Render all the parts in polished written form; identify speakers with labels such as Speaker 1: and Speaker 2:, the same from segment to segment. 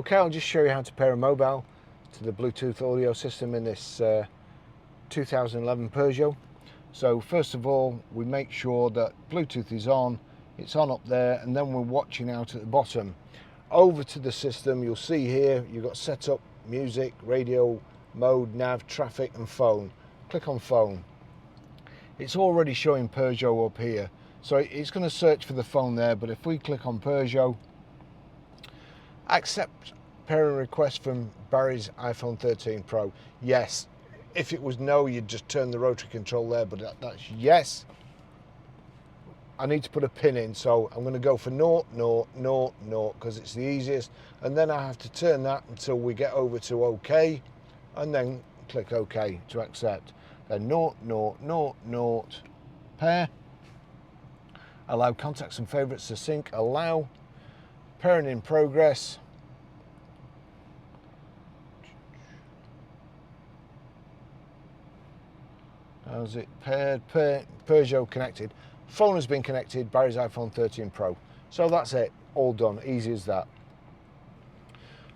Speaker 1: Okay, I'll just show you how to pair a mobile to the Bluetooth audio system in this 2011 Peugeot. So first of all, we make sure that Bluetooth is on, it's on up there, and then we're watching out at the bottom. Over to the system, you'll see here, you've got setup, music, radio, mode, nav, traffic, and phone. Click on phone. It's already showing Peugeot up here. So it's going to search for the phone there, but if we click on Peugeot, accept pairing request from Barry's iPhone 13 Pro. Yes. If it was no, you'd just turn the rotary control there, but that's yes. I need to put a pin in, so I'm going to go for 0, 0, 0, 0 because it's the easiest, and then I have to turn that until we get over to OK, and then click OK to accept. Then 0, 0, 0, 0, pair. Allow contacts and favourites to sync. Allow. Pairing in progress. How's it paired? Peugeot connected. Phone has been connected. Barry's iPhone 13 Pro. So that's it. All done. Easy as that.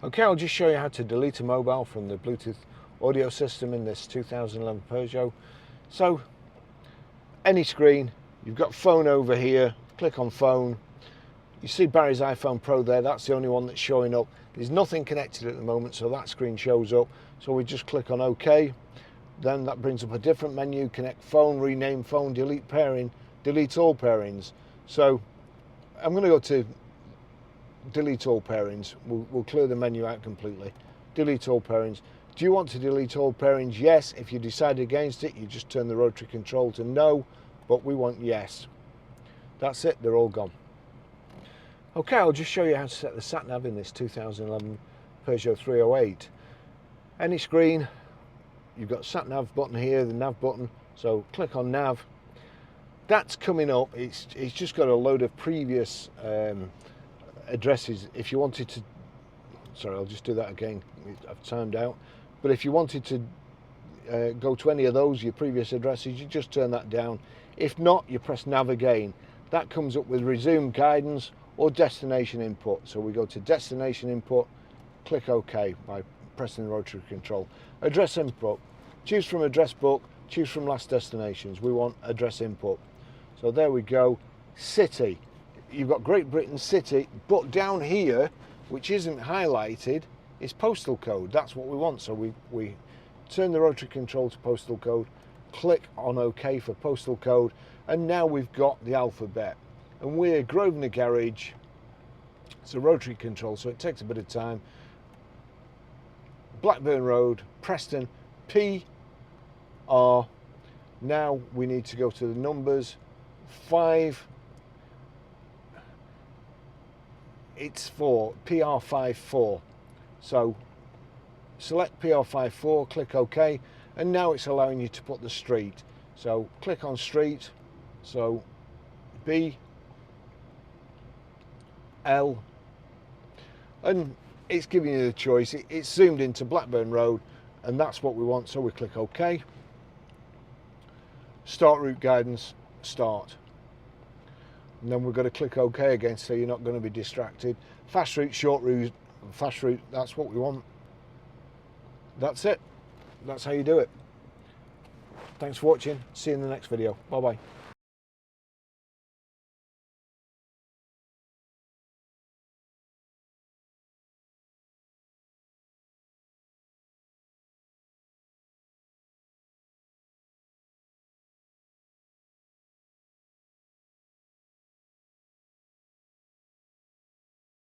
Speaker 1: Okay, I'll just show you how to delete a mobile from the Bluetooth audio system in this 2011 Peugeot. So, any screen. You've got phone over here. Click on phone. You see Barry's iPhone Pro there, that's the only one that's showing up. There's nothing connected at the moment, so that screen shows up. So we just click on OK. Then that brings up a different menu, connect phone, rename phone, delete pairing, delete all pairings. So I'm going to go to delete all pairings. We'll clear the menu out completely. Delete all pairings. Do you want to delete all pairings? Yes. If you decide against it, you just turn the rotary control to no, but we want yes. That's it, they're all gone. Okay, I'll just show you how to set the Sat Nav in this 2011 Peugeot 308. Any screen, you've got Sat Nav button here, the Nav button, so click on Nav. That's coming up, it's just got a load of previous addresses. If you wanted to, sorry, I'll just do that again, I've timed out. But if you wanted to go to any of those, your previous addresses, you just turn that down. If not, you press Nav again. That comes up with resume guidance or destination input. So we go to destination input, click OK by pressing the rotary control. Address input, choose from address book, choose from last destinations. We want address input. So there we go. City, you've got Great Britain city, but down here, which isn't highlighted, is postal code. That's what we want. So we turn the rotary control to postal code, click on OK for postal code, and now we've got the alphabet. And we're Grosvenor Garage. It's a rotary control, so it takes a bit of time. Blackburn Road, Preston, PR. Now we need to go to the numbers. 5. It's 4. PR54. So select PR54, click OK, and now it's allowing you to put the street. So click on street. So B. L, and it's giving you the choice. It's zoomed into Blackburn Road, and that's what we want, so we click OK. Start route guidance, start. And then we've got to click OK again, so you're not going to be distracted. Fast route, short route, fast route, that's what we want. That's it. That's how you do it. Thanks for watching. See you in the next video. Bye-bye.